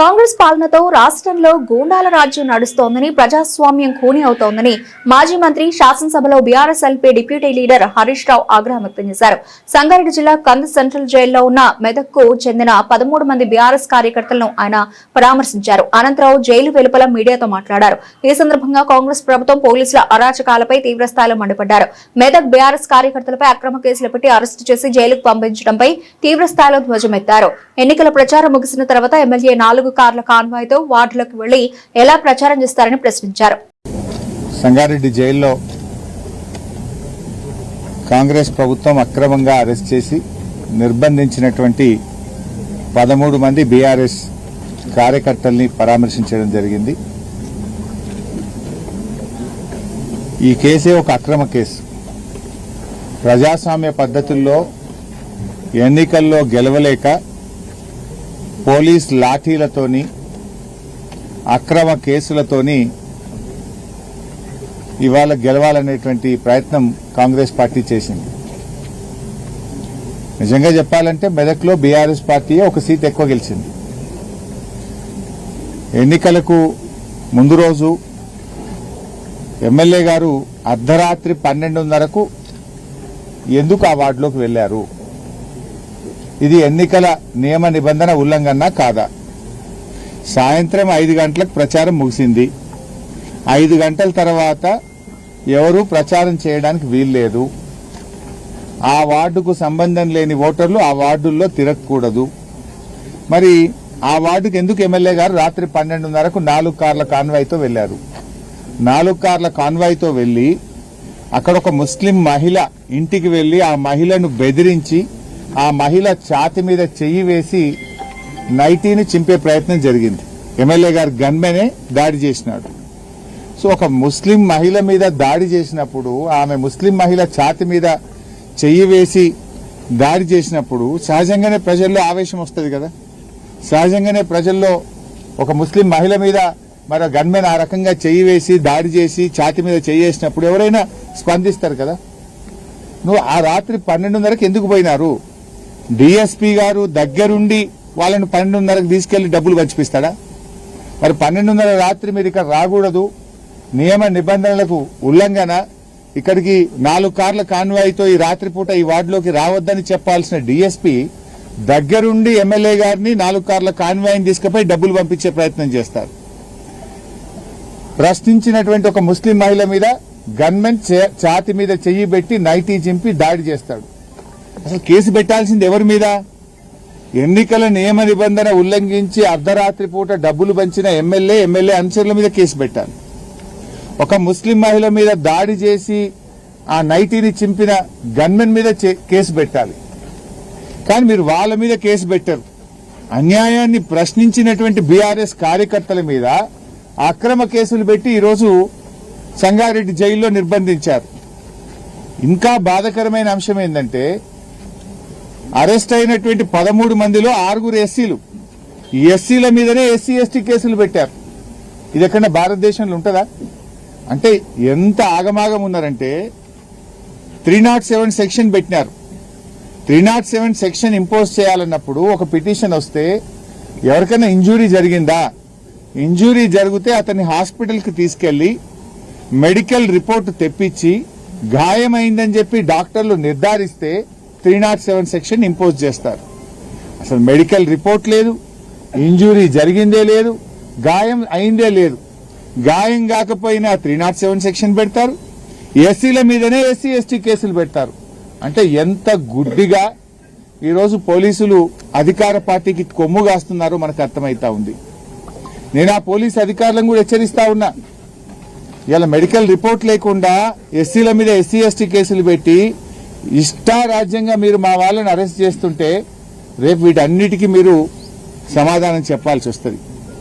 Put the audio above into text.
కాంగ్రెస్ పాలనతో రాష్ట్రంలో గూండాల రాజ్యం నడుస్తోందని, ప్రజాస్వామ్యం ఖూనీ అవుతోందని మాజీ మంత్రి శాసనసభలో BRS LP deputy leader Harish Rao ఆగ్రహం వ్యక్తం చేశారు. సంగారెడ్డి జిల్లా కంద్ సెంట్రల్ జైల్లో ఉన్న మెదక్కు చెందిన 13 మంది బీఆర్ఎస్ కార్యకర్తలను ఆయన పరామర్శించారు. అనంతరం జైలు వెలుపల మీడియాతో మాట్లాడారు. ఈ సందర్భంగా కాంగ్రెస్ ప్రభుత్వం పోలీసుల అరాచకాలపై తీవ్రస్థాయిలో మండిపడ్డారు. మెదక్ బీఆర్ఎస్ కార్యకర్తలపై అక్రమ కేసులు పెట్టి అరెస్టు చేసి జైలుకు పంపించడంపై తీవ్రస్థాయిలో ధ్వజమెత్తారు. ఎన్నికల ప్రచారం ముగిసిన తర్వాత ఎమ్మెల్యే 4 కార్ల కాన్వాయ్తో వార్డులకు వెళ్లి ఎలా ప్రచారం చేస్తారని ప్రశ్నించారు. సంగారెడ్డి జైల్లో కాంగ్రెస్ ప్రభుత్వం అక్రమంగా అరెస్ట్ చేసి నిర్బంధించినటువంటి 13 మంది బీఆర్ఎస్ కార్యకర్తల్ని పరామర్శించడం జరిగింది. ఈ కేసే ఒక అక్రమ కేసు. ప్రజాస్వామ్య పద్ధతుల్లో ఎన్నికల్లో గెలవలేక పోలీస్ లాఠీలతోని అక్రమ కేసులతోని ఇవాళ గెలవాలనేటువంటి ప్రయత్నం కాంగ్రెస్ పార్టీ చేసింది. నిజంగా చెప్పాలంటే మెదక్లో బీఆర్ఎస్ పార్టీ ఒక సీట్ ఎక్కువ గెలిచింది. ఎన్నికలకు ముందు రోజు ఎమ్మెల్యే గారు అర్ధరాత్రి 12:30కు ఎందుకు ఆ వార్డులోకి వెళ్లారు? ఇది ఎన్నికల నియమ నిబంధన ఉల్లంఘన కాదా? సాయంత్రం 5 గంటలకు ప్రచారం ముగిసింది. 5 గంటల తర్వాత ఎవరూ ప్రచారం చేయడానికి వీల్లేదు. ఆ వార్డుకు సంబంధం లేని ఓటర్లు ఆ వార్డుల్లో తిరగకూడదు. మరి ఆ వార్డుకు ఎందుకు ఎమ్మెల్యే గారు రాత్రి 12:30కు 4 కార్ల కాన్వాయ్తో వెళ్లారు? 4 కార్ల కాన్వాయ్తో వెళ్లి అక్కడ ఒక ముస్లిం మహిళ ఇంటికి వెళ్లి ఆ మహిళను బెదిరించి ఆ మహిళ ఛాతి మీద చెయ్యి వేసి నైటీని చింపే ప్రయత్నం జరిగింది. ఎమ్మెల్యే గారు గన్మెనే దాడి చేసినాడు. సో ఒక ముస్లిం మహిళ మీద దాడి చేసినప్పుడు, ఆమె ముస్లిం మహిళ ఛాతి మీద చెయ్యి వేసి దాడి చేసినప్పుడు సహజంగానే ప్రజల్లో ఆవేశం వస్తుంది కదా. సహజంగానే ప్రజల్లో ఒక ముస్లిం మహిళ మీద మరో గన్మెన్ ఆ రకంగా చెయ్యి వేసి దాడి చేసి ఛాతి మీద చెయ్యి వేసినప్పుడు ఎవరైనా స్పందిస్తారు కదా. నువ్వు ఆ రాత్రి 12:30కి ఎందుకు పోయినారు? డీఎస్పీ గారు దగ్గరుండి వాళ్ళని 12:30కి తీసుకెళ్లి డబ్బులు పంచిపిస్తాడా? మరి 12:30 రాత్రి మీరు ఇక్కడ రాకూడదు, నియమ నిబంధనలకు ఉల్లంఘన, ఇక్కడికి 4 కార్ల కాన్వాయ్తో ఈ రాత్రిపూట ఈ వార్డులోకి రావద్దని చెప్పాల్సిన డీఎస్పీ దగ్గరుండి ఎమ్మెల్యే గారిని 4 కార్ల కాన్వాయ్ని తీసుకుపోయి డబ్బులు పంపించే ప్రయత్నం చేస్తారు. ప్రశ్నించినటువంటి ఒక ముస్లిం మహిళ మీద గన్మెన్ ఛాతి మీద చెయ్యి పెట్టి నైటీ చింపి దాడి చేస్తాడు. అసలు కేసు పెట్టాల్సింది ఎవరి మీద? ఎన్నికల నియమ నిబంధన ఉల్లంఘించి అర్ధరాత్రి పూట డబ్బులు పంచిన ఎమ్మెల్యే అనుచరుల మీద కేసు పెట్టాలి. ఒక ముస్లిం మహిళ మీద దాడి చేసి ఆ నైటీని చింపిన గన్మెన్ మీద కేసు పెట్టాలి. కానీ మీరు వాళ్ళ మీద కేసు పెట్టారు. అన్యాయాన్ని ప్రశ్నించినటువంటి బీఆర్ఎస్ కార్యకర్తల మీద అక్రమ కేసులు పెట్టి ఈరోజు సంగారెడ్డి జైల్లో నిర్బంధించారు. ఇంకా బాధాకరమైన అంశం ఏంటంటే అరెస్ట్ అయినటువంటి 13 మందిలో 6 ఎస్సీలు. ఈ ఎస్సీల మీదనే ఎస్సీ ఎస్టీ కేసులు పెట్టారు. ఇది ఎక్కడ భారతదేశంలో ఉంటుందా? అంటే ఎంత ఆగమాగం ఉన్నారంటే 307 సెక్షన్ పెట్టినారు. 307 సెక్షన్ ఇంపోజ్ చేయాలన్నప్పుడు ఒక పిటిషన్ వస్తే ఎవరికైనా ఇంజూరీ జరిగిందా? ఇంజూరీ జరిగితే అతన్ని హాస్పిటల్కి తీసుకెళ్లి మెడికల్ రిపోర్ట్ తెప్పించి గాయమైందని చెప్పి డాక్టర్లు నిర్ధారిస్తే 307 సెక్షన్ ఇంపోజ్ చేస్తారు. అసలు మెడికల్ రిపోర్ట్ లేదు, ఇంజూరీ జరిగిందే లేదు, గాయం అయిందే లేదు. గాయం కాకపోయినా 307 సెక్షన్ పెడతారు. ఎస్సీల మీదనే ఎస్సీ ఎస్టీ కేసులు పెడతారు. అంటే ఎంత గుడ్డిగా ఈరోజు పోలీసులు అధికార పార్టీకి కొమ్ము కాస్తున్నారో మనకు అర్థమైతా ఉంది. నేను ఆ పోలీసు అధికారులను కూడా హెచ్చరిస్తా ఉన్నా. ఇలా మెడికల్ రిపోర్ట్ లేకుండా ఎస్సీల మీద ఎస్సీ ఎస్టీ కేసులు పెట్టి ఇష్టారాజ్యంగా మీరు మా వాళ్ళని అరెస్ట్ చేస్తుంటే రేపు వీటన్నిటికీ మీరు సమాధానం చెప్పాల్సి వస్తుంది.